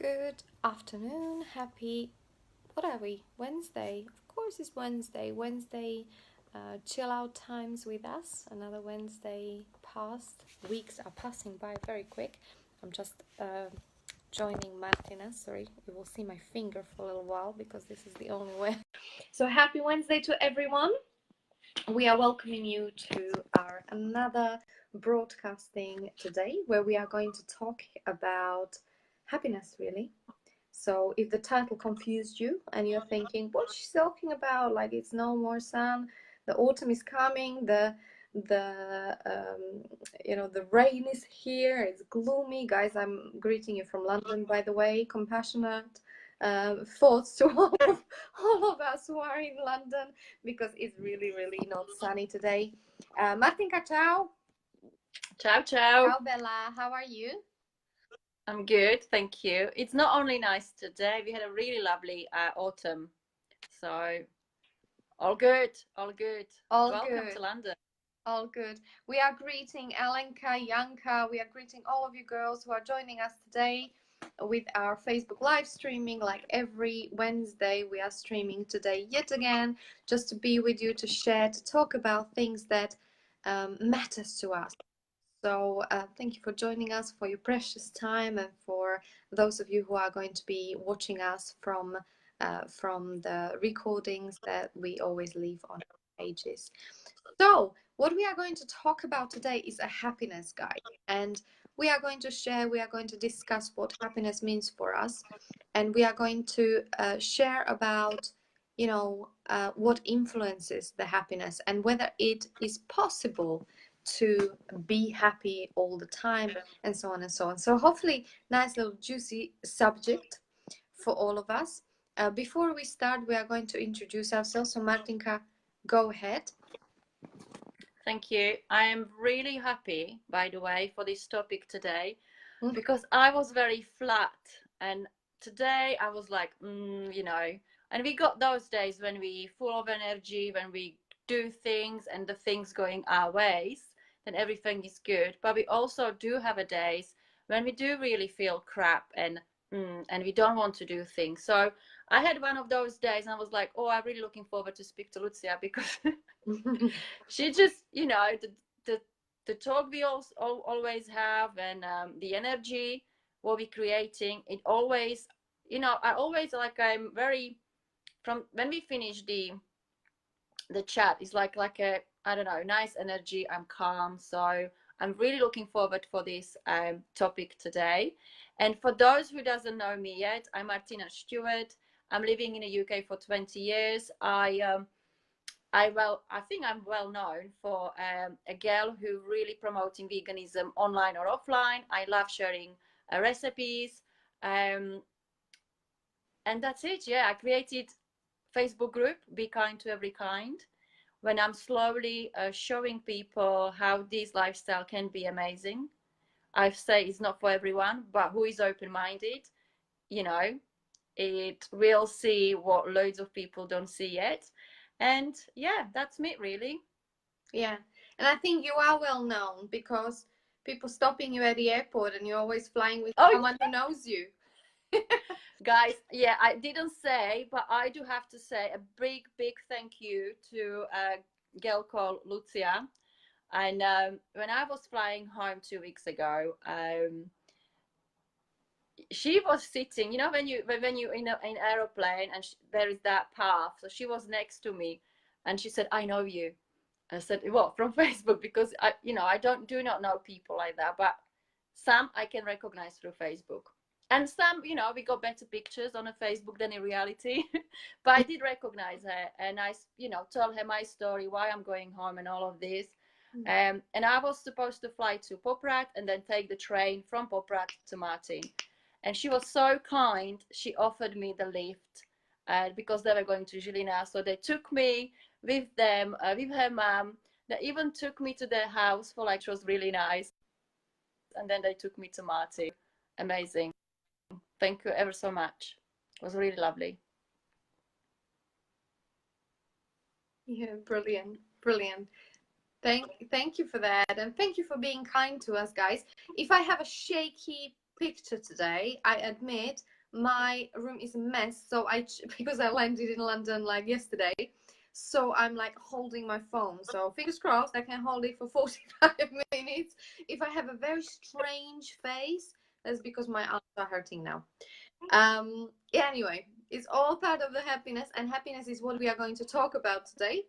Good afternoon. Happy, what are we? Wednesday. Of course, it's Wednesday. Wednesday, chill out times with us. Another Wednesday passed. Weeks are passing by very quick. I'm just joining Martina. Sorry, you will see my finger for a little while because this is the only way. So, happy Wednesday to everyone. We are welcoming you to our another broadcasting today where we are going to talk about happiness, really. So if the title confused you and you're thinking, what's she talking about? Like, it's no more sun, the autumn is coming, the rain is here, it's gloomy. Guys, I'm greeting you from London, by the way. Compassionate thoughts to all of us who are in London, because it's really, really not sunny today. Martinka, ciao. Ciao, ciao. Ciao, Bella. How are you? I'm good, thank you. It's not only nice today, we had a really lovely autumn. So, all good, all good. All Welcome good. to London. All good. We are greeting Alenka, Yanka. We are greeting all of you girls who are joining us today with our Facebook live streaming. Like every Wednesday, we are streaming today yet again, just to be with you, to share, to talk about things that matters to us. So thank you for joining us, for your precious time, and for those of you who are going to be watching us from the recordings that we always leave on our pages. So what we are going to talk about today is a happiness guide, and we are going to share, we are going to discuss what happiness means for us, and we are going to share about what influences the happiness and whether it is possible to be happy all the time, and so on and so on. So hopefully nice little juicy subject for all of us. Before we start, we are going to introduce ourselves. So Martinka, go ahead. Thank you. I am really happy, by the way, for this topic today, because I was very flat, and today I was like, and we got those days when we full of energy, when we do things and the things going our ways, then everything is good. But we also do have a days when we do really feel crap and we don't want to do things. So I had one of those days and I was like, oh, I'm really looking forward to speak to Lucia, because she just, the talk we always have, and the energy what we're creating, it always, I always, like, I'm very, from when we finish the chat, it's like a, I don't know, nice energy. I'm calm. So I'm really looking forward for this topic today. And for those who doesn't know me yet, I'm Martina Stewart. I'm living in the UK for 20 years. I think I'm well known for a girl who really promoting veganism online or offline. I love sharing recipes, and that's it. Yeah, I created Facebook group Be Kind to Every Kind, when I'm slowly showing people how this lifestyle can be amazing. I say it's not for everyone, but who is open-minded, it will see what loads of people don't see yet. And yeah, that's me, really. Yeah, and I think you are well known because people stopping you at the airport and you're always flying with someone who knows you. Guys, yeah, I didn't say, but I do have to say a big thank you to a girl called Lucia. And when I was flying home 2 weeks ago, she was sitting, when you in an aeroplane, and there is that path, so she was next to me, and she said, I know you. I said, what, from Facebook? Because I do not know people like that, but some I can recognize through Facebook, and some, we got better pictures on a Facebook than in reality. But I did recognize her, and I told her my story, why I'm going home and all of this. And I was supposed to fly to Poprad and then take the train from Poprad to Martin. And she was so kind. She offered me the lift because they were going to Žilina. So they took me with them, with her mom. They even took me to their house for, like, it was really nice. And then they took me to Martin. Amazing. Thank you ever so much. It was really lovely. Yeah, brilliant. Thank you for that, and thank you for being kind to us, guys. If I have a shaky picture today, I admit my room is a mess. So because I landed in London like yesterday, so I'm like holding my phone. So fingers crossed I can hold it for 45 minutes. If I have a very strange face, that's because my arms are hurting now. Yeah, anyway, it's all part of the happiness, and happiness is what we are going to talk about today.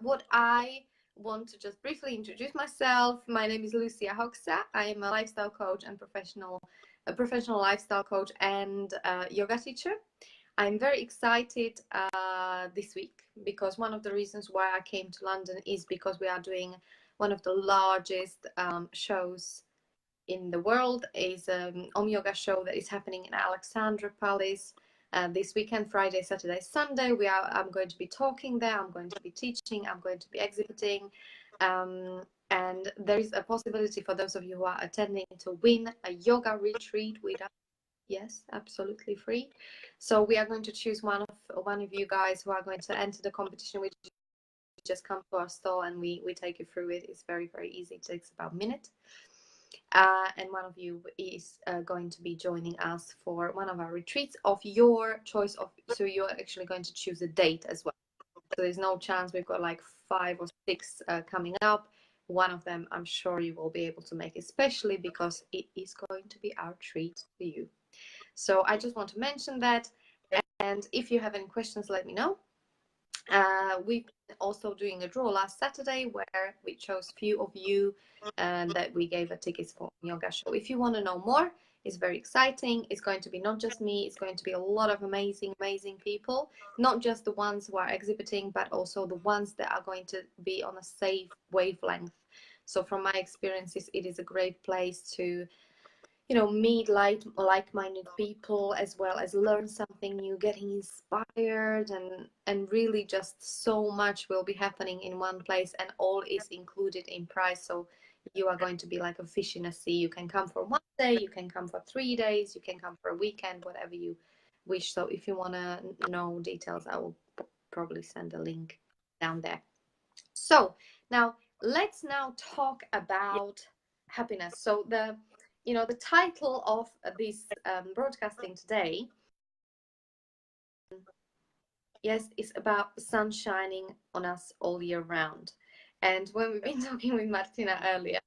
What I want to just briefly introduce myself. My name is Lucia Hoxa. I am a lifestyle coach and a professional lifestyle coach and yoga teacher. I'm very excited this week because one of the reasons why I came to London is because we are doing one of the largest shows in the world. Is Om Yoga show that is happening in Alexandra Palace this weekend, Friday, Saturday, Sunday. I'm going to be talking there. I'm going to be teaching. I'm going to be exhibiting. And there is a possibility for those of you who are attending to win a yoga retreat with us. Yes, absolutely free. So we are going to choose one of you guys who are going to enter the competition, which just come to our store and we take you through it. It's very, very easy. It takes about a minute. And one of you is going to be joining us for one of our retreats of your choice. So you're actually going to choose a date as well. So there's no chance. We've got like 5 or 6 coming up. One of them I'm sure you will be able to make, especially because it is going to be our treat for you. So I just want to mention that. And if you have any questions, let me know. We've been also doing a draw last Saturday where we chose few of you and that we gave a tickets for yoga show. If you want to know more, it's very exciting. It's going to be not just me, it's going to be a lot of amazing people, not just the ones who are exhibiting, but also the ones that are going to be on a safe wavelength. So from my experiences, it is a great place to meet like-minded people, as well as learn something new, getting inspired, and really just so much will be happening in one place, and all is included in price. So you are going to be like a fish in a sea. You can come for 1 day, you can come for 3 days, you can come for a weekend, whatever you wish. So if you want to know details, I will probably send a link down there. So now let's talk about happiness. So the title of this broadcasting today, yes, is about the sun shining on us all year round. And when we've been talking with Martina earlier,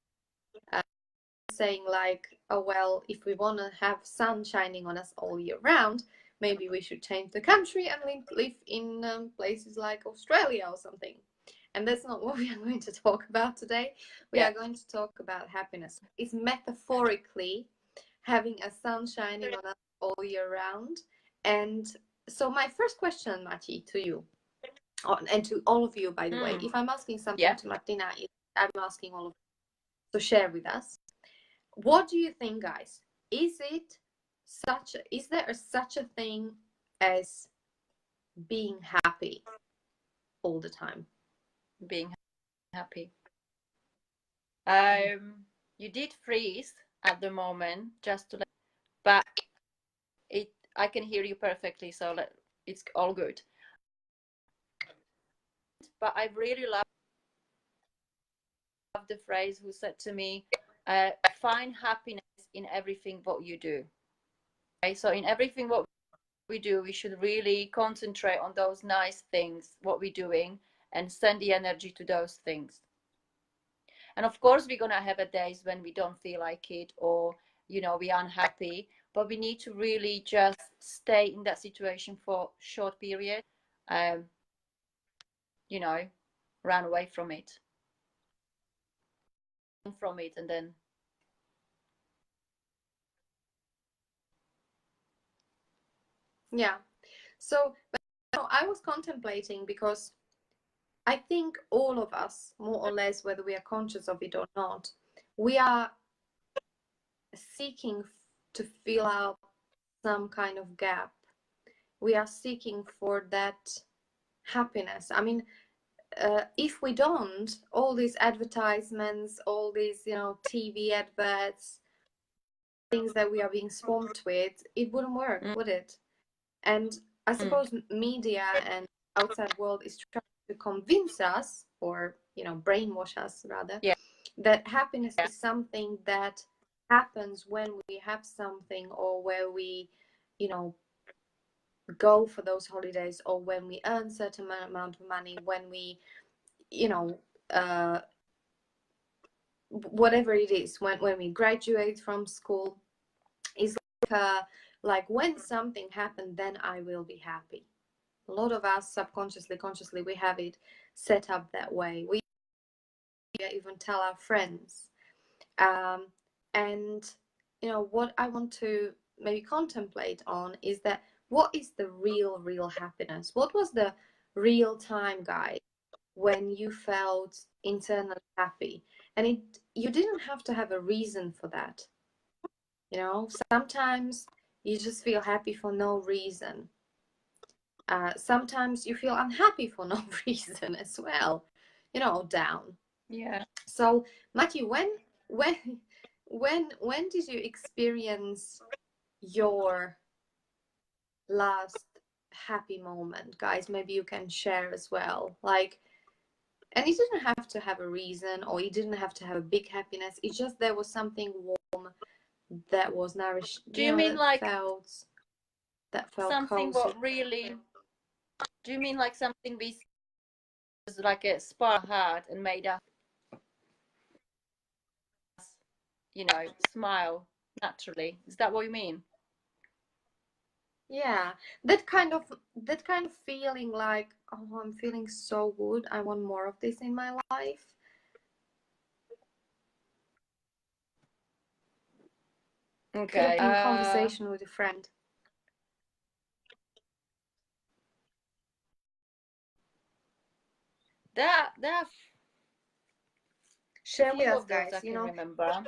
saying like, oh well, if we want to have sun shining on us all year round, maybe we should change the country and live in places like Australia or something. And that's not what we are going to talk about today. We are going to talk about happiness. It's metaphorically having a sun shining on us all year round. And so my first question, Mati, to you, and to all of you, by the way, if I'm asking something to Martina, I'm asking all of you to share with us. What do you think, guys? Is there such a thing as being happy all the time? Being happy. You did freeze at the moment, just to but I can hear you perfectly, so it's all good. But I really love the phrase who said to me, find happiness in everything what you do. Okay, so in everything what we do, we should really concentrate on those nice things, what we're doing, and send the energy to those things. And of course, we're going to have days when we don't feel like it, or, we're unhappy, but we need to really just stay in that situation for a short period, run away from it. And then So I was contemplating, because I think all of us, more or less, whether we are conscious of it or not, we are seeking to fill out some kind of gap. We are seeking for that happiness. I mean, if we don't, all these advertisements, all these TV adverts, things that we are being swamped with, it wouldn't work, would it? And I suppose media and outside world is trying to convince us, or brainwash us rather, that happiness is something that happens when we have something, or where we you know, go for those holidays, or when we earn certain amount of money, when we, you know, whatever it is, when we graduate from school, is like when something happened, then I will be happy. A lot of us subconsciously, consciously, we have it set up that way. We even tell our friends. And you know what I want to maybe contemplate on is that what is the real happiness? What was the real time, guys, when you felt internally happy? And you didn't have to have a reason for that. You know, sometimes you just feel happy for no reason. Sometimes you feel unhappy for no reason as well, you know, down. Yeah. So, Matthew, when did you experience your last happy moment, guys? Maybe you can share as well. Like, and you didn't have to have a reason, or you didn't have to have a big happiness. It's just there was something warm that was nourished. Do you mean like that felt something cozy? what really? Do you mean like something we was like a spark heart and made us, you know, smile naturally? Is that what you mean? Yeah, that kind of feeling like, oh, I'm feeling so good. I want more of this in my life. Okay. In conversation with a friend. There are Share a with few us, of those guys. I can remember.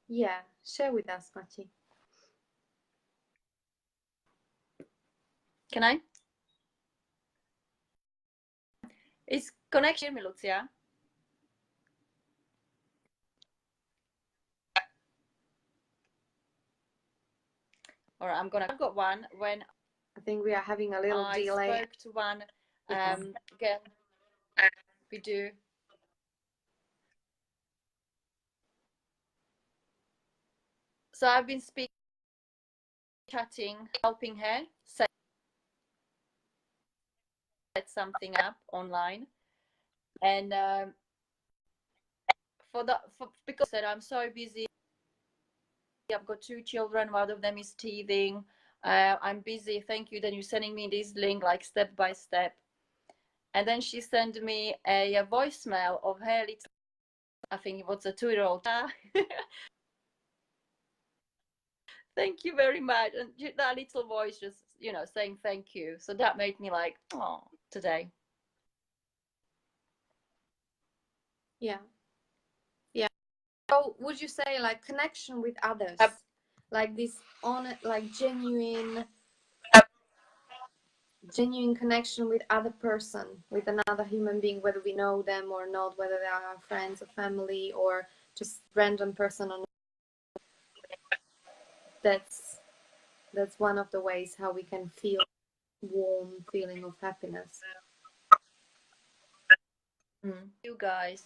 Yeah, share with us, Machi. Can I? Is connection me, Lucia? All right, I've got one when I think we are having a little I delay. spoke to one girl. We do. So I've been chatting, helping her set something up online, and because I said I'm so busy. I've got 2 children. One of them is teething. I'm busy. Thank you. Then you're sending me this link like step by step. And then she sent me a voicemail of her little, I think it was a 2-year-old. Thank you very much. And that little voice just, you know, saying thank you. So that made me like, oh, today. Yeah. Yeah. So would you say like connection with others? Like this like genuine connection with other person, with another human being, whether we know them or not, whether they are our friends or family or just random person on. That's one of the ways how we can feel warm feeling of happiness. You guys,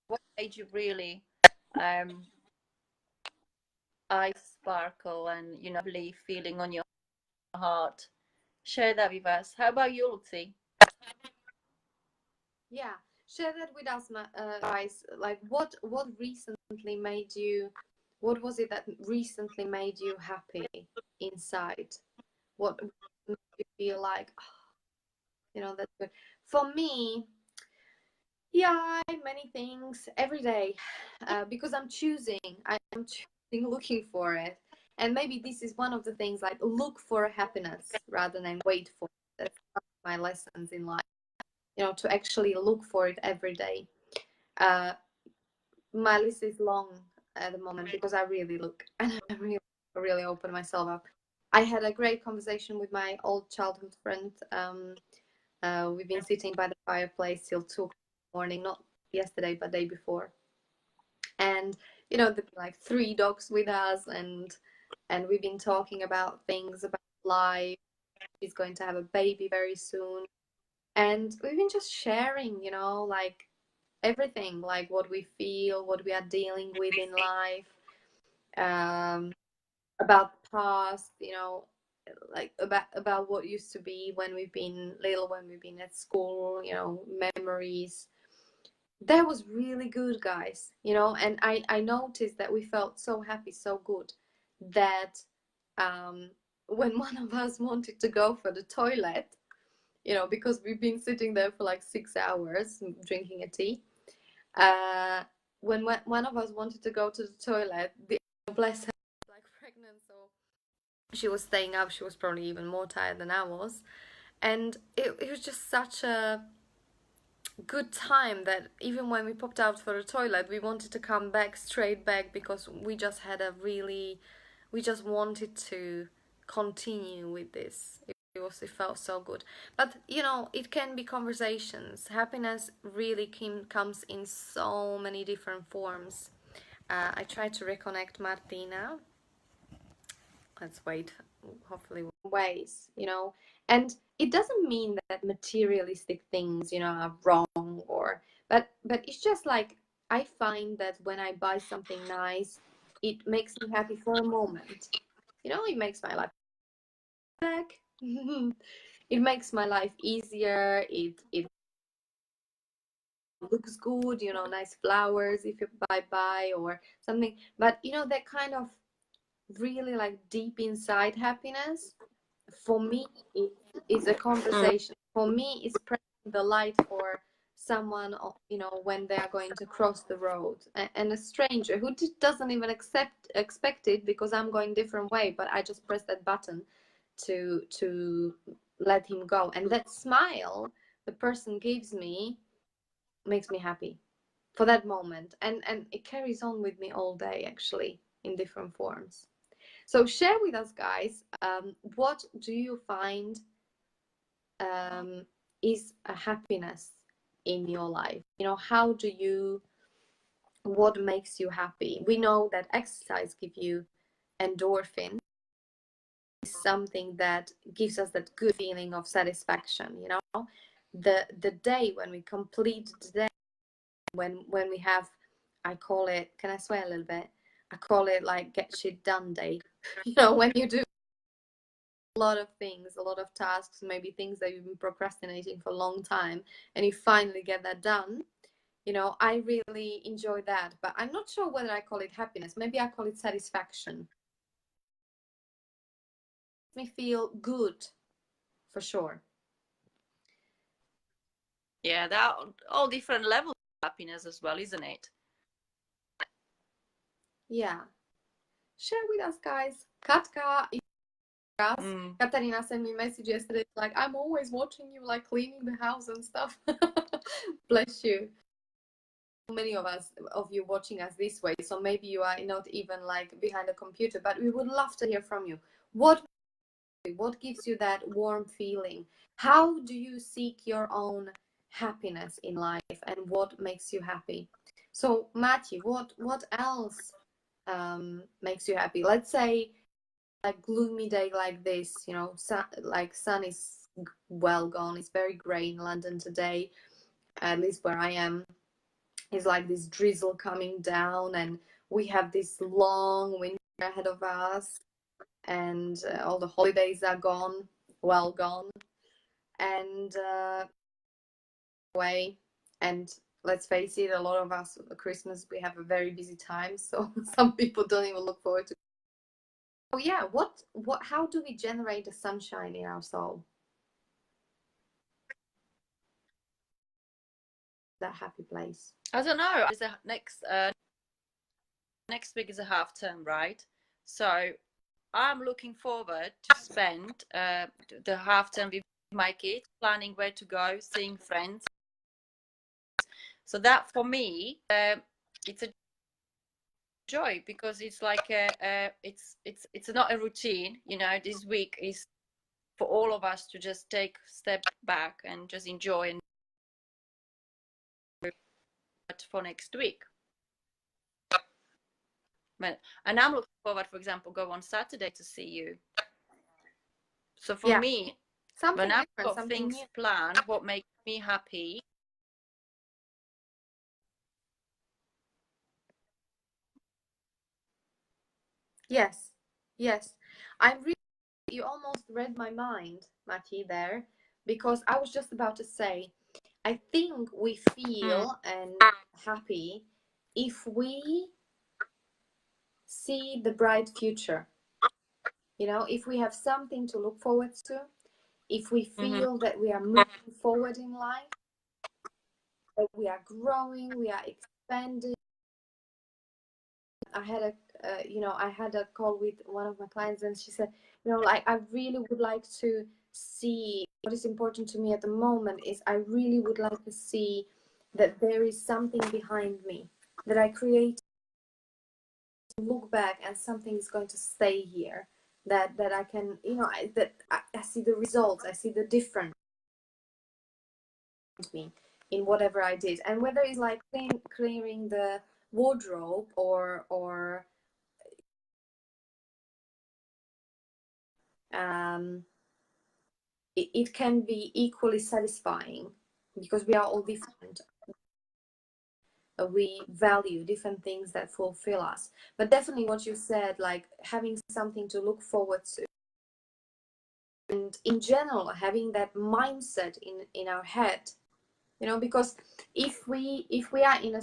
what made you really eyes sparkle and, you know, lovely feeling on your heart? Share that with us. How about you, Lucy? Yeah, share that with us, guys. Like, what recently made you? What was it that recently made you happy inside? What made you feel like, oh, you know, that's good. For me, yeah, many things every day, because I'm choosing. I'm choosing, looking for it, and maybe this is one of the things. Like, look for happiness rather than wait for it. That's one of my lessons in life. You know, to actually look for it every day. My list is long at the moment because I really look and I really open myself up. I had a great conversation with my old childhood friend. We've been sitting by the fireplace till 2 in the morning, not yesterday but day before. And you know, the like 3 dogs with us, and we've been talking about things, about life. She's going to have a baby very soon, and we've been just sharing, you know, like everything, like what we feel, what we are dealing with in life. about the past, like about what used to be when we've been little, when we've been at school, memories. That was really good, guys, and I noticed that we felt so happy, so good, that when one of us wanted to go for the toilet, because we've been sitting there for like 6 hours drinking a tea, when one of us wanted to go to the toilet, bless her, like pregnant, so she was staying up. She was probably even more tired than I was, and it was just such a good time that even when we popped out for the toilet, we wanted to come back straight back, because we just had we just wanted to continue with this. It felt so good. But it can be conversations. Happiness really comes in so many different forms. I try to reconnect Martina. Let's wait. Hopefully, ways, and it doesn't mean that materialistic things, are wrong, but it's just like, I find that when I buy something nice, it makes me happy for a moment. It makes my life back. It makes my life easier. It looks good, nice flowers if you buy or something. But that kind of really like deep inside happiness, for me, it is a conversation. For me, it's pressing the light for someone, when they are going to cross the road, and a stranger who doesn't even expect it, because I'm going different way, but I just press that button to let him go, and that smile the person gives me makes me happy for that moment, and it carries on with me all day, actually, in different forms. So share with us, guys, what do you find is a happiness in your life? What makes you happy? We know that exercise gives you endorphin, something that gives us that good feeling of satisfaction. The day when we complete the day, when we have, I call it, can I swear a little bit? I call it like get shit done day. When you do a lot of things, a lot of tasks, maybe things that you've been procrastinating for a long time, and you finally get that done. I really enjoy that, but I'm not sure whether I call it happiness. Maybe I call it satisfaction. Me feel good, for sure. Yeah, there are all different levels of happiness as well, isn't it? Yeah. Share with us, guys. Katka, Katarina sent me a message yesterday, like, I'm always watching you, like, cleaning the house and stuff. Bless you. Many of you watching us this way, so maybe you are not even like behind a computer, but we would love to hear from you. What gives you that warm feeling? How do you seek your own happiness in life, and what makes you happy? So Matthew, what else makes you happy? Let's say a gloomy day like this, sun is well gone. It's very grey in London today, at least where I am. It's like this drizzle coming down, and we have this long winter ahead of us, and all the holidays are well gone, and away. And let's face it, a lot of us at Christmas, we have a very busy time, so some people don't even look forward to. Oh yeah, how do we generate the sunshine in our soul? That happy place. I don't know. Is the next week is a half term, right? So I'm looking forward to spend the half term with my kids, planning where to go, seeing friends. So that for me, it's a joy, because it's like it's not a routine. This week is for all of us to just take a step back and just enjoy, and for next week. And I'm looking forward, for example, go on Saturday to see you. So for me, when I've got things planned, what makes me happy, Yes, yes. I'm really, you almost read my mind, Mati, there, because I was just about to say, I think we Mm. feel and happy if we see the bright future. You know, if we have something to look forward to, if we Mm-hmm. feel that we are moving forward in life, that we are growing, we are expanding. I had a, I had a call with one of my clients, and she said, like I really would like to see what is important to me at the moment is I really would like to see that there is something behind me that I create, look back, and something is going to stay here. That I can, I see the results, I see the difference me in whatever I did, and whether it's like clearing the wardrobe or um it can be equally satisfying because we are all different. We value different things that fulfill us. But definitely what you said, like having something to look forward to, and in general having that mindset in our head, because if we are in a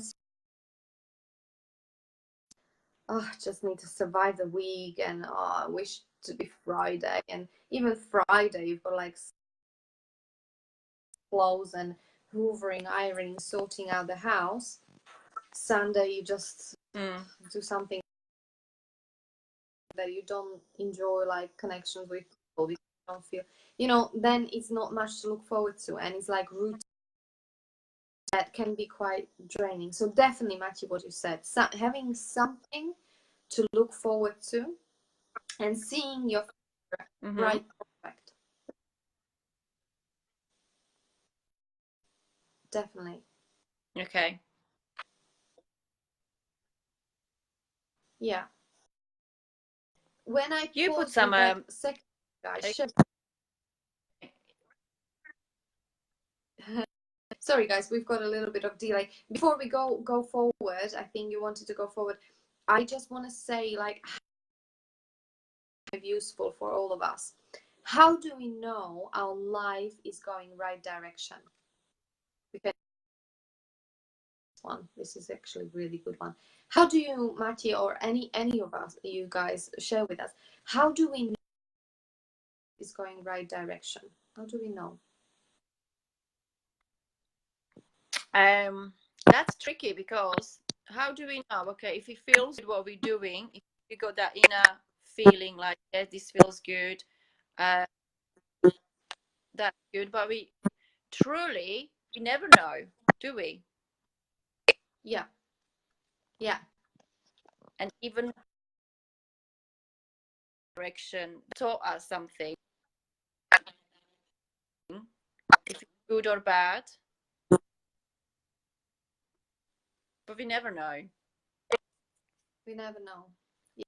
just need to survive the week, and I wish to be Friday, and even Friday you've got like clothes and hoovering, ironing, sorting out the house. Sunday you just do something that you don't enjoy, like connections with people, because you don't feel, then it's not much to look forward to, and it's like routine that can be quite draining. So definitely, Matthew, what you said, having something to look forward to and seeing your Mm-hmm. right prospect. Definitely. Okay. Yeah. When I You put pause some with that second, guys, sorry guys, we've got a little bit of delay. Before we go forward, I think you wanted to go forward. I just want to say, like, useful for all of us. How do we know our life is going right direction? Because this is actually a really good one. How do you, Mati, or any of us, you guys, share with us? How do we know it's going right direction? How do we know? That's tricky because how do we know? Okay, if it feels good what we're doing, if we got that inner feeling like, yes, this feels good, uh, that's good, but we never know, do we? Yeah, yeah, And even direction taught us something, if it's good or bad, but we never know. we never know.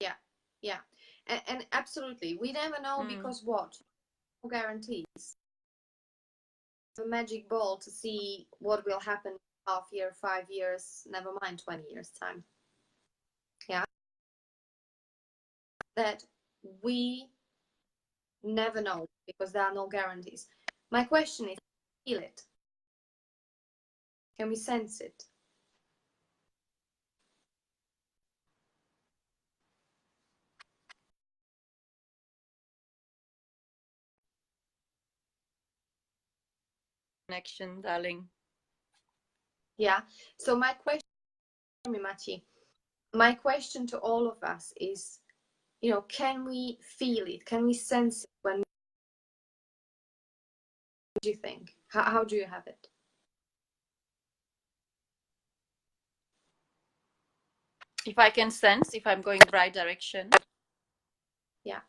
Yeah, yeah, and absolutely, we never know, Mm. because what? No guarantees. A magic ball to see what will happen half year, 5 years, never mind 20 years time. Yeah, that we never know because there are no guarantees. My question is, feel it? Can we sense it? Connection, darling. Yeah. So my question, Machi, my question to all of us is, can we feel it? Can we sense it? When do you think? How do you have it? If I can sense if I'm going the right direction, Yeah.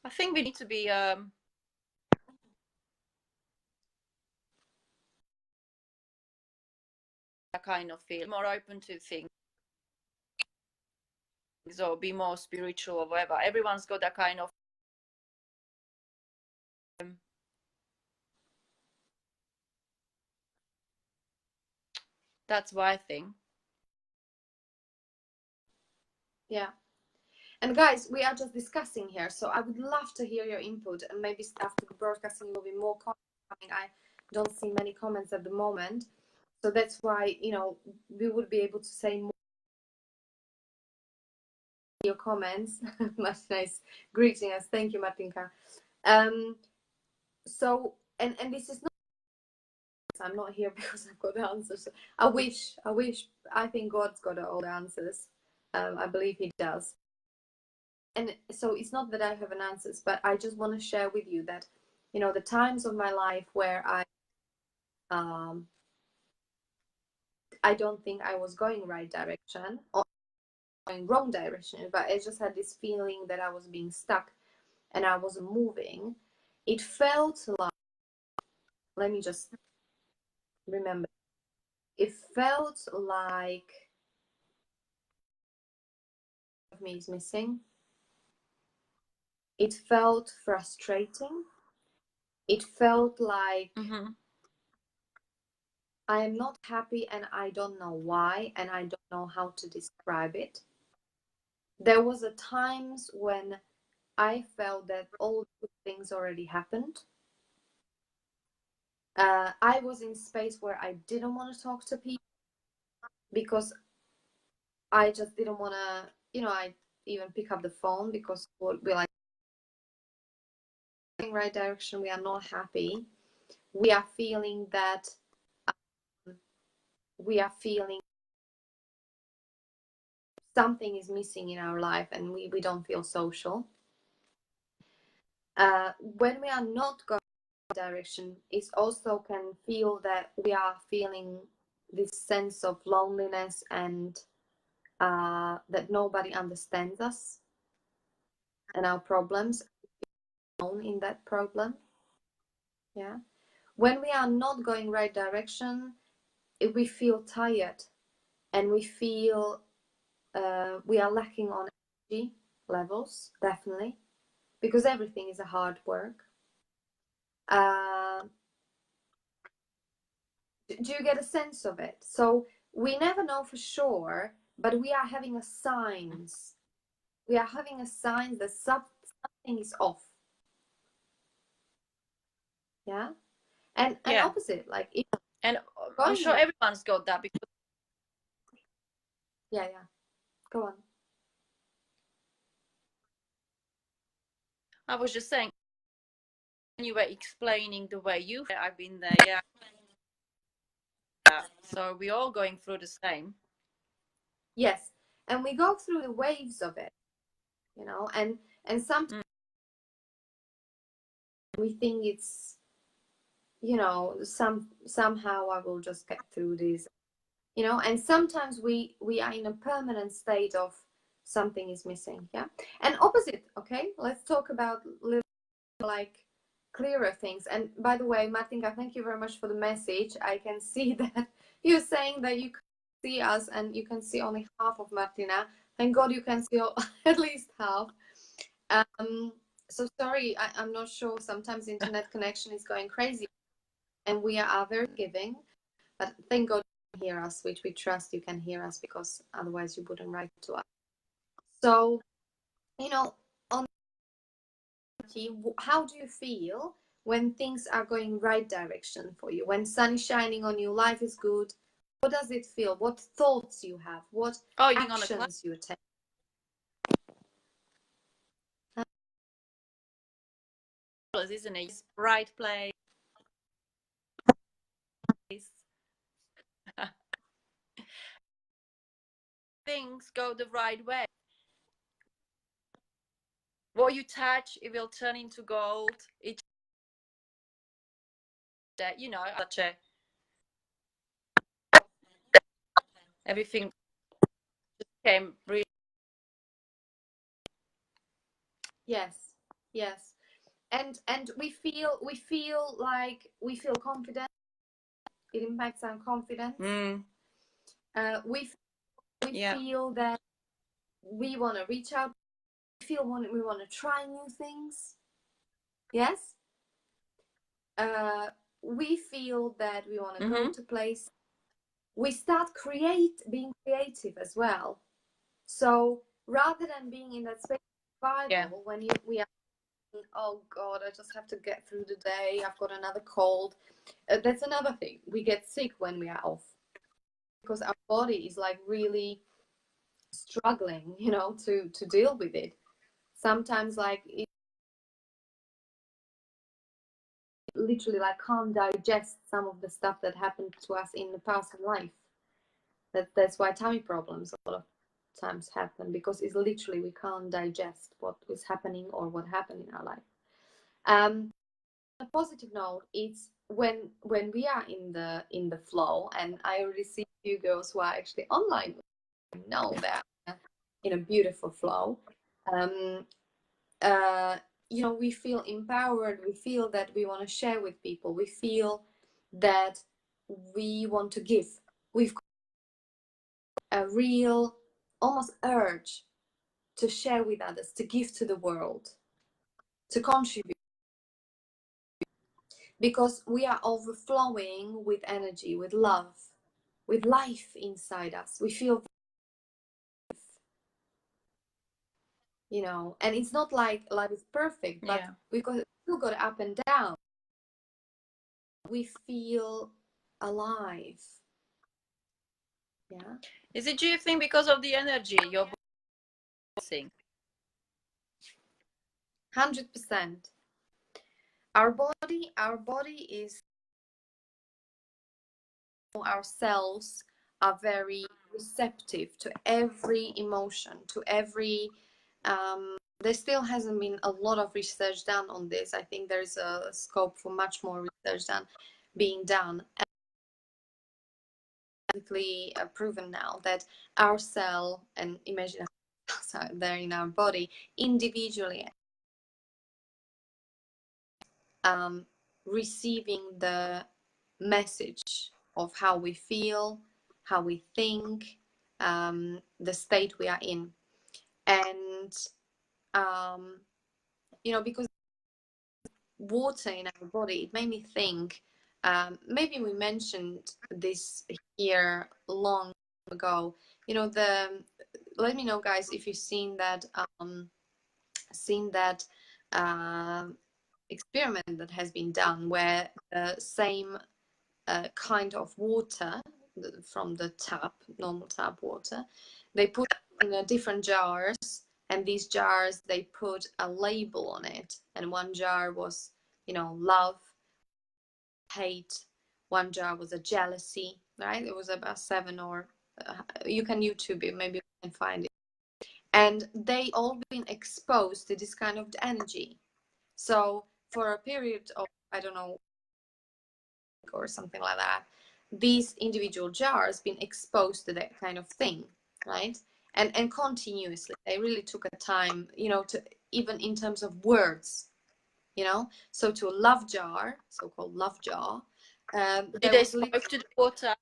I think we need to be a kind of feel more open to things, or be more spiritual or whatever. Everyone's got that kind of um, That's what I think. Yeah. And guys, we are just discussing here, so I would love to hear your input, and maybe after the broadcasting will be more comments coming. I don't see many comments at the moment, so that's why, you know, we would be able to say more your comments. Much nice greeting us. Thank you, Martinka. So, and this is not, I'm not here because I've got the answers. I wish, I think God's got all the answers. I believe he does. And so it's not that I have an answers, but I just want to share with you that, you know, the times of my life where I don't think I was going right direction or going wrong direction, but I just had this feeling that I was being stuck and I wasn't moving. It felt like, let me just remember, it felt like of me is missing. It felt frustrating. It felt like I am not happy and I don't know why, and I don't know how to describe it. There was a times when I felt that all good things already happened. I was in space where I didn't want to talk to people because I just didn't want to, you know, I even pick up the phone because we're like in the right direction. We are not happy. We are feeling that something is missing in our life and we don't feel social. When we are not going in that direction, it also can feel that we are feeling this sense of loneliness and that nobody understands us and our problems, alone in that problem. Yeah. When we are not going right direction, we feel tired and we feel we are lacking on energy levels, definitely, because everything is a hard work. Do you get a sense of it? So we never know for sure, but we are having a signs. We are having a sign that something is off. Yeah. And opposite, like if and I'm sure everyone's got that because yeah, go on. I was just saying, you were explaining the way you feel. I've been there, yeah. So we're all going through the same. Yes, and we go through the waves of it, you know, and sometimes we think it's, you know, somehow I will just get through this, you know, and sometimes we are in a permanent state of something is missing. Yeah. And opposite, okay, let's talk about little like clearer things. And by the way, Martinka, thank you very much for the message. I can see that you're saying that you can see us and you can see only half of Martina. Thank God you can see at least half. So sorry, I'm not sure. Sometimes internet connection is going crazy and we are very giving, but thank God you can hear us, which we trust you can hear us because otherwise you wouldn't write to us. So, you know, on how do you feel when things are going right direction for you? When sun is shining on you, life is good. What does it feel? What thoughts you have? What actions you take? Isn't it? Right place. Things go the right way. What you touch, it will turn into gold. It, you know, such a everything came really. Yes, and we feel like we feel confident. It impacts our confidence. We feel that we want to reach out. We want to try new things. Yes. We feel that we want to go to places. we start being creative as well. So rather than being in that space of survival, when we are, oh God, I just have to get through the day, I've got another cold. That's another thing. We get sick when we are off because our body is like really struggling, you know, to deal with it. Sometimes like it literally like can't digest some of the stuff that happened to us in the past life. That's why tummy problems a lot of times happen, because it's literally we can't digest what is happening or what happened in our life. On a positive note, it's when we are in the flow, and I already see you girls who are actually online know that in a beautiful flow. You know, we feel empowered, we feel that we want to share with people, we feel that we want to give. We've got a real almost urge to share with others, to give to the world, to contribute, because we are overflowing with energy, with love, with life inside us. We feel, you know, and it's not like life is perfect, but we've still got up and down. We feel alive. Yeah. Is it, do you think, because of the energy your body? 100%. Our body is, our cells are very receptive to every emotion, to every there still hasn't been a lot of research done on this. I think there's a scope for much more research being done. Proven now that our cell, and imagine they're in our body individually, receiving the message of how we feel, how we think, the state we are in. And you know, because water in our body, it made me think, maybe we mentioned this here long ago, you know, let me know guys if you've seen that experiment that has been done, where the same kind of water from the tap, normal tap water, they put in different jars, and these jars, they put a label on it, and one jar was, you know, love, hate, one jar was a jealousy, right? It was about 7 or you can YouTube it, maybe you can find it. And they all been exposed to this kind of energy. So for a period of, I don't know, or something like that, these individual jars been exposed to that kind of thing, right? And continuously, they really took a time, you know, to even in terms of words, you know. So to a love jar, so-called love jar, did they speak to the water?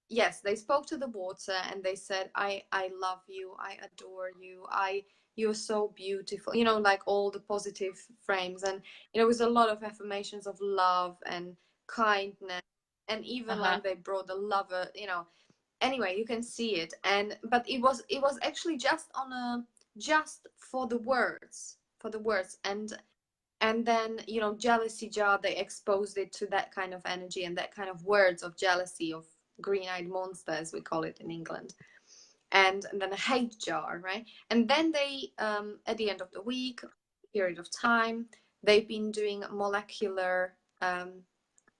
Yes, they spoke to the water, and they said, I love you, I adore you, you're so beautiful, you know, like all the positive frames. And you know, it was a lot of affirmations of love and kindness, and even like they brought the lover, you know. Anyway, you can see it. And but it was actually just on a, just for the words, and then, you know, jealousy jar, they exposed it to that kind of energy and that kind of words of jealousy, of green-eyed monster, as we call it in England. And then a hate jar, right? And then they, at the end of the week, period of time, they've been doing molecular,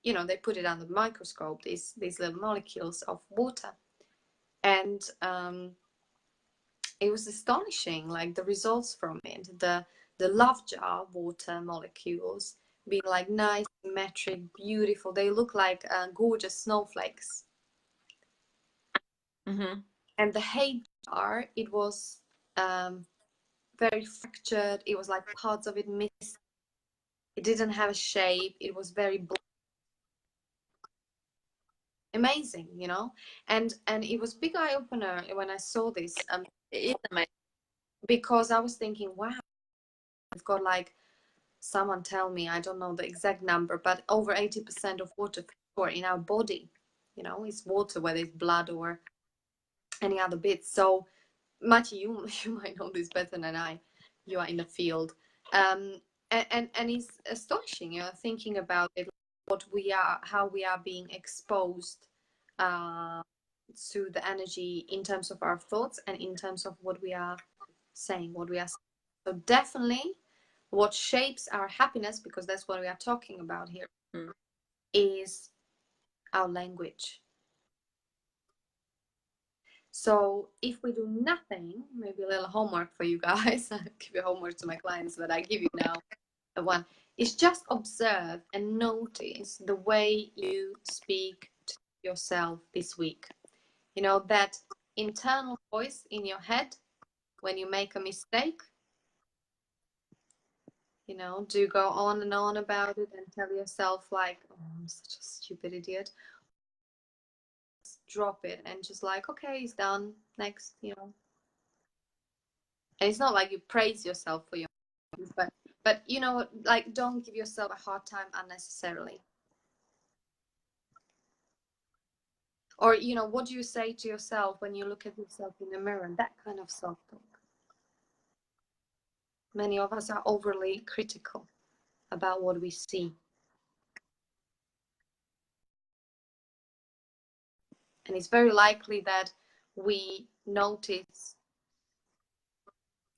you know, they put it under the microscope, these little molecules of water. And it was astonishing, like the results from it. The love jar water molecules being like nice, symmetric, beautiful. They look like gorgeous snowflakes. And the hate jar, it was very fractured. It was like parts of it missed. It didn't have a shape. It was very amazing, you know. And it was big eye opener when I saw this. It is amazing, because I was thinking, wow, we've got, like, someone tell me, I don't know the exact number, but over 80% of water in our body, you know, is water, whether it's blood or any other bits. So Mati, you might know this better than I. You are in the field, and it's astonishing. You know, thinking about it, what we are, how we are being exposed to the energy in terms of our thoughts and in terms of what we are saying, what we are saying. So definitely, what shapes our happiness, because that's what we are talking about here, is our language. So if we do nothing, maybe a little homework for you guys. I give you homework to my clients, but I give you now one. Is just observe and notice the way you speak to yourself this week. You know, that internal voice in your head when you make a mistake. You know, do you go on and on about it and tell yourself like, oh, I'm such a stupid idiot? Drop it and just like, okay, it's done. Next, you know. And it's not like you praise yourself for your, but you know, like, don't give yourself a hard time unnecessarily. Or, you know, what do you say to yourself when you look at yourself in the mirror? That kind of self-talk. Many of us are overly critical about what we see. And it's very likely that we notice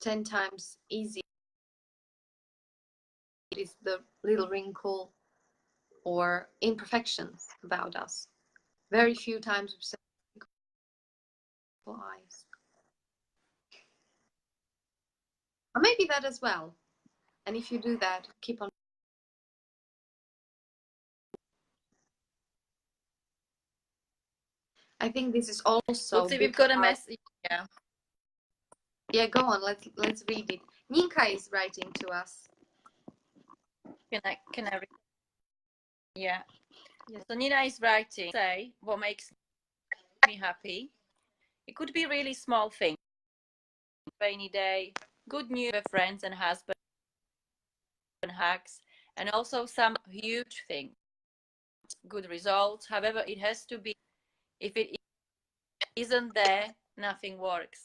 10 times easier is the little wrinkle or imperfections about us. Very few times we say, eyes. Or maybe that as well. And if you do that, keep on. I think this is also. Lucy, we've got a message. Yeah. Yeah, go on. Let's read it. Ninka is writing to us. Can I read? Yeah. Yes. So Nina is writing. Say what makes me happy. It could be really small things. Rainy day, good news with friends and husband, hugs, and also some huge things. Good results. However, it has to be. If it isn't there, nothing works.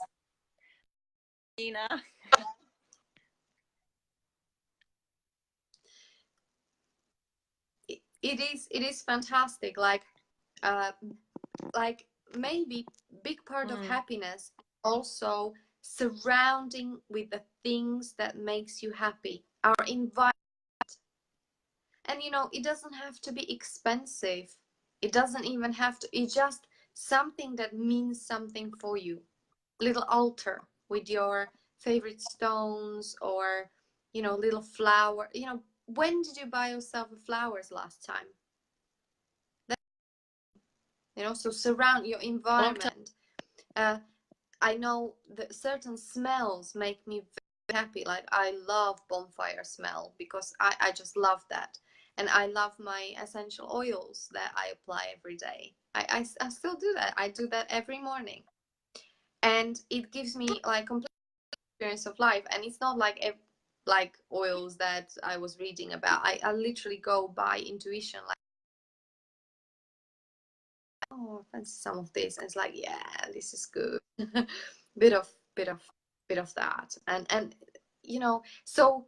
Nina. It is fantastic. Like maybe big part of happiness also surrounding with the things that makes you happy, our environment. And you know, it doesn't have to be expensive, it doesn't even have to, it's just something that means something for you. Little altar with your favorite stones, or you know, little flower. You know, when did you buy yourself flowers last time? You know, so surround your environment. I know that certain smells make me very happy. Like I love bonfire smell because I just love that. And I love my essential oils that I apply every day. I still do that. I do that every morning. And it gives me like complete experience of life. And it's not like oils that I was reading about. I literally go by intuition. Like, oh, I fancy some of this, and it's like, yeah, this is good. bit of that, and you know, so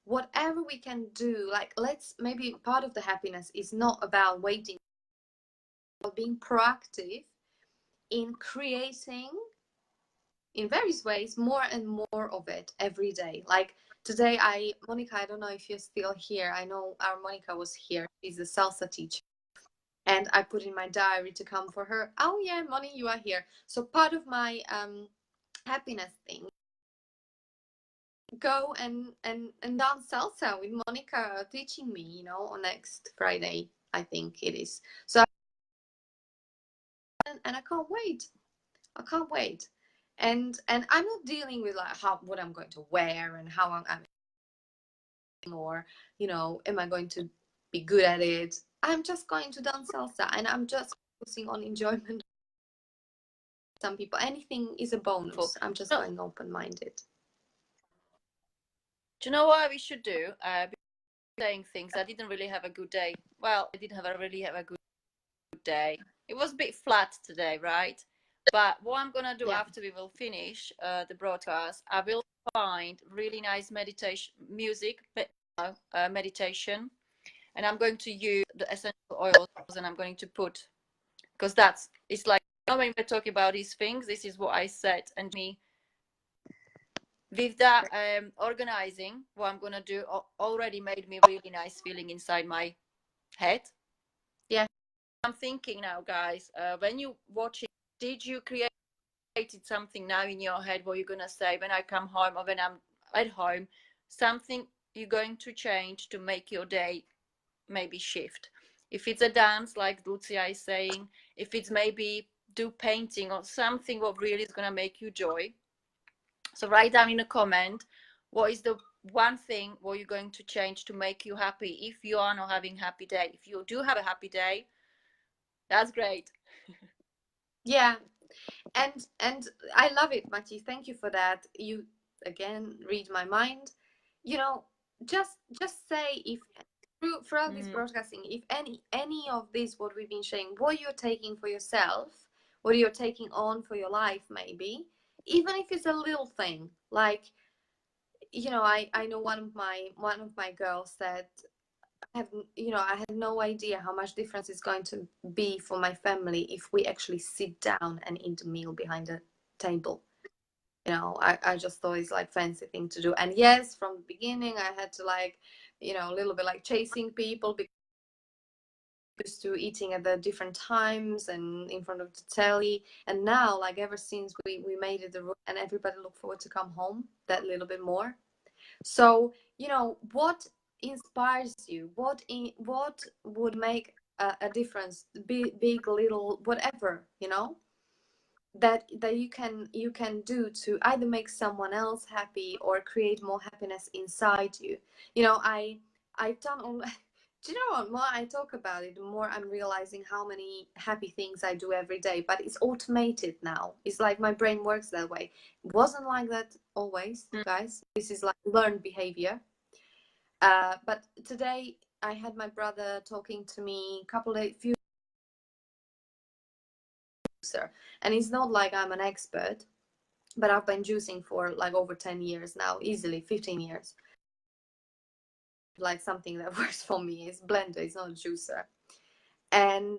whatever we can do, like, let's, maybe part of the happiness is not about waiting, but being proactive in creating in various ways more and more of it every day. Like today, Monica, I don't know if you're still here. I know our Monica was here. She's a salsa teacher. And I put in my diary to come for her. Oh yeah, Moni, you are here. So part of my happiness thing, go and dance salsa with Monica teaching me, you know, on next Friday, I think it is. So and I can't wait. I can't wait. And I'm not dealing with like what I'm going to wear and how I'm or you know, am I going to be good at it? I'm just going to dance salsa and I'm just focusing on enjoyment. Some people, anything is a bonus. I'm just going open-minded. Do you know what we should do? Saying things. I didn't really have a good day. Well, I didn't really have a good day. it was a bit flat today, right? But what I'm gonna do Yeah. after we will finish the broadcast, I will find really nice meditation music, meditation, and I'm going to use the essential oils, and I'm going to put, because it's like, when we're talking about these things, this is what I said, and me with that organizing what I'm gonna do already made me really nice feeling inside my head. Yeah. I'm thinking now, guys, when you watch it, did you created something now in your head what you're gonna say when I come home, or when I'm at home, something you're going to change to make your day maybe shift? If it's a dance like Lucia is saying, if it's maybe do painting or something what really is gonna make you joy. So write down in a comment what is the one thing what you're going to change to make you happy. If you are not having a happy day, if you do have a happy day, that's great. Yeah. And I love it, Mati. Thank you for that. You again read my mind. You know, just say if throughout this broadcasting, if any of this what we've been saying, what you're taking for yourself, what you're taking on for your life, maybe, even if it's a little thing, like, you know, I know one of my girls said, I had no idea how much difference it's going to be for my family if we actually sit down and eat a meal behind a table. I just thought it's like fancy thing to do. And yes, from the beginning I had to, like, a little bit like chasing people, because used to eating at the different times and in front of the telly. And now, like, ever since we made it the rule, and everybody look forward to come home that little bit more. So, what inspires you? What would make a difference? Big, little, whatever, that you can do to either make someone else happy or create more happiness inside you. I've done all. Do you know what? The more I talk about it, the more I'm realizing how many happy things I do every day. But it's automated now. It's like my brain works that way. It wasn't like that always, guys. This is like learned behavior. But today I had my brother talking to me few, and it's not like I'm an expert, but I've been juicing for like over 10 years now, easily 15 years. Like, something that works for me is blender, it's not a juicer. And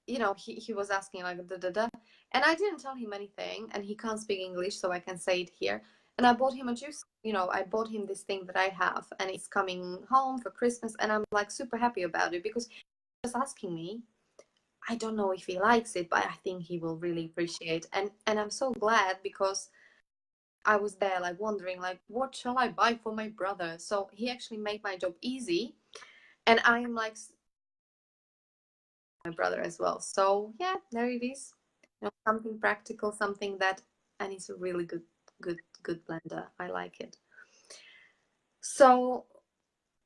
he was asking like da da da, and I didn't tell him anything, and he can't speak English, so I can say it here. And I bought him a juice. I bought him this thing that I have, and it's coming home for Christmas, and I'm like super happy about it, because he was asking me. I don't know if he likes it, but I think he will really appreciate. And I'm so glad, because I was there like wondering, like, what shall I buy for my brother? So he actually made my job easy, and I am like my brother as well. So yeah, there it is. Something practical, something that, and it's a really good blender. I like it. So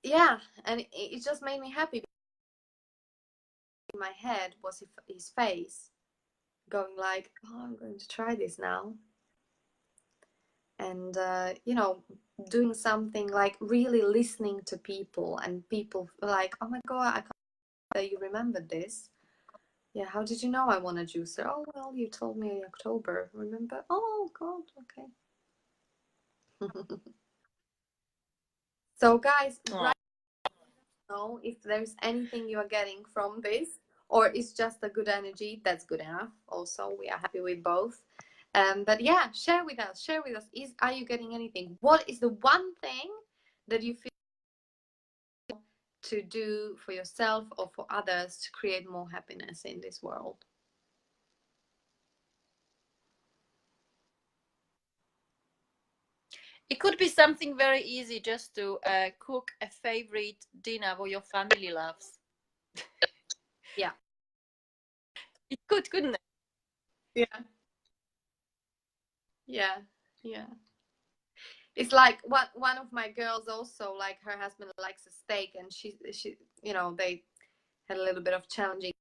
yeah, and it just made me happy. In my head was his face going like, oh, I'm going to try this now. And doing something like really listening to people, and people like, oh my god, I can't believe that you remembered this. Yeah, how did you know I want a juicer? Oh, well, you told me in October, remember? Oh god, okay. So guys, right now, if there's anything you are getting from this, or it's just a good energy, that's good enough. Also, we are happy with both. But yeah, share with us. Are you getting anything? What is the one thing that you feel to do for yourself or for others to create more happiness in this world? It could be something very easy, just to cook a favorite dinner what your family loves. Yeah. It could, couldn't it? Yeah. Yeah. Yeah. It's like one of my girls also, like, her husband likes a steak, and she they had a little bit of challenging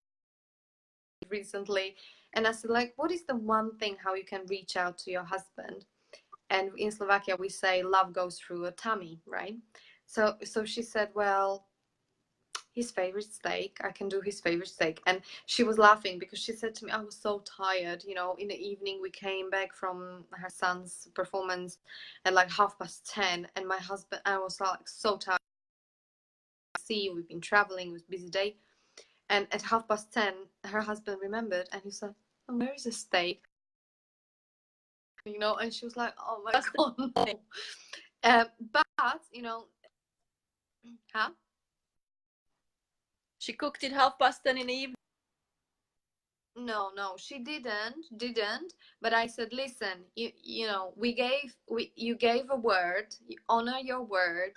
recently, and I said, like, what is the one thing how you can reach out to your husband? And in Slovakia we say love goes through a tummy, right? So she said, well, his favorite steak. I can do his favorite steak. And she was laughing because she said to me, I was so tired. You know, in the evening, we came back from her son's performance at like 10:30. And my husband, I was like so tired. See, we've been traveling, it was a busy day. And at 10:30, her husband remembered and he said, oh, where is the steak? You know, and she was like, oh my God, no. But, you know, huh? She cooked it 10:30 in the evening. No, she didn't. But I said, listen, you know, you gave a word, you honor your word,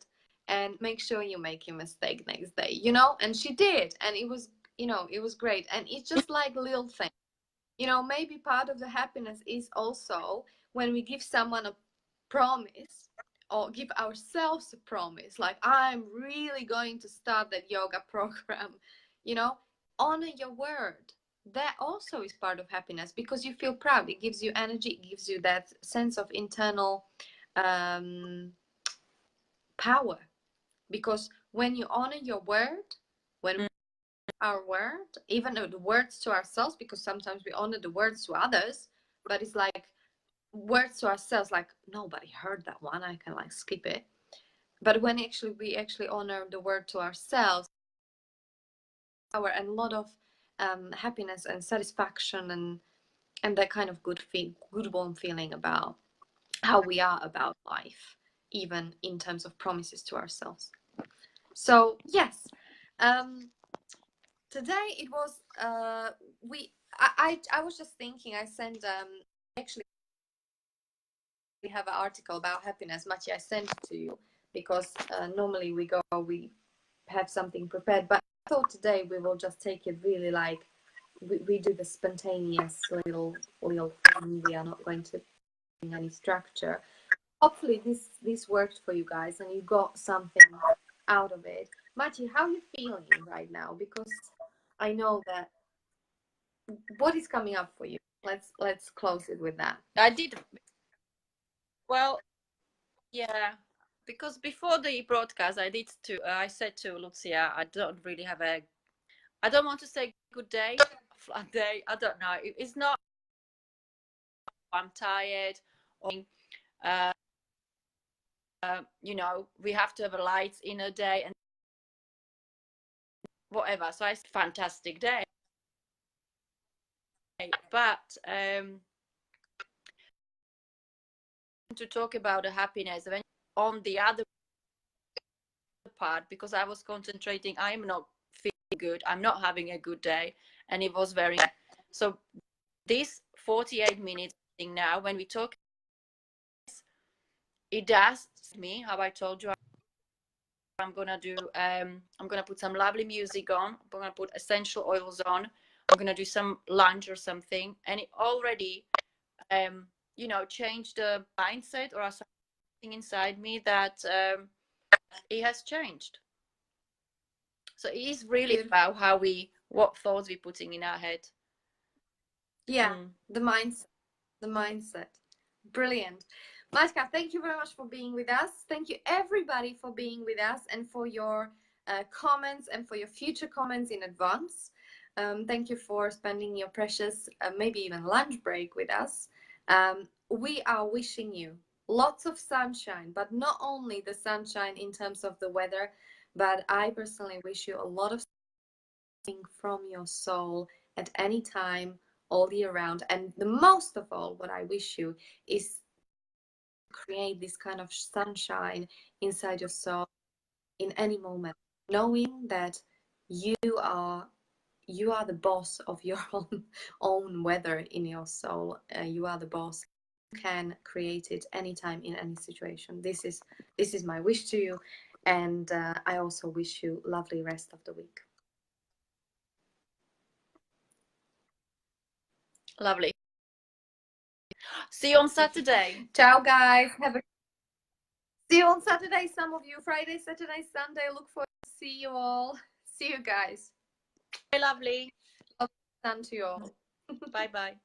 and make sure you make your mistake next day, you know. And she did, and it was, you know, it was great. And it's just like little things, you know. Maybe part of the happiness is also when we give someone a promise or give ourselves a promise, like I'm really going to start that yoga program, you know. Honor your word. That also is part of happiness because you feel proud. It gives you energy, it gives you that sense of internal power. Because when you honor your word, when our word, even the words to ourselves, because sometimes we honor the words to others, but it's like words to ourselves, like nobody heard that one, I can like skip it. But when we actually honor the word to ourselves, and a lot of happiness and satisfaction and that kind of good warm feeling about how we are about life, even in terms of promises to ourselves. So yes, today it was I was just thinking, I sent actually we have an article about happiness. Machi, I sent it to you because normally we have something prepared, but I thought today we will just take it really like we do the spontaneous little thing. We are not going to bring any structure. Hopefully this worked for you guys and you got something out of it. Machi, how are you feeling right now? Because I know that what is coming up for you? Let's close it with that. I did well, yeah, because before the broadcast I said to Lucia, I don't want to say good day, flat day, I don't know. It's not I'm tired or you know, we have to have a lights in a day and whatever. So I said fantastic day. But to talk about the happiness on the other part, because I was concentrating, I'm not feeling good, I'm not having a good day, and it was very so this 48 minutes thing now when we talk, it does me how I told you I'm gonna put some lovely music on, I'm gonna put essential oils on, I'm gonna do some lunch or something, and it already you know, changed the mindset or something inside me that it has changed. So it is really about what thoughts we're putting in our head. Yeah, the mindset. Brilliant. Matka, thank you very much for being with us. Thank you everybody for being with us and for your comments and for your future comments in advance. Thank you for spending your precious, maybe even lunch break with us. We are wishing you lots of sunshine, but not only the sunshine in terms of the weather, but I personally wish you a lot of sunshine from your soul at any time, all year round. And the most of all, what I wish you is create this kind of sunshine inside your soul in any moment, knowing that you are the boss of your own weather in your soul. You are the boss. You can create it anytime in any situation. This is my wish to you, and I also wish you lovely rest of the week. Lovely. See you on Saturday. Ciao, guys. See you on Saturday. Some of you Friday, Saturday, Sunday. Look forward to see you all. See you guys. Bye, lovely. Love to you all. Bye bye.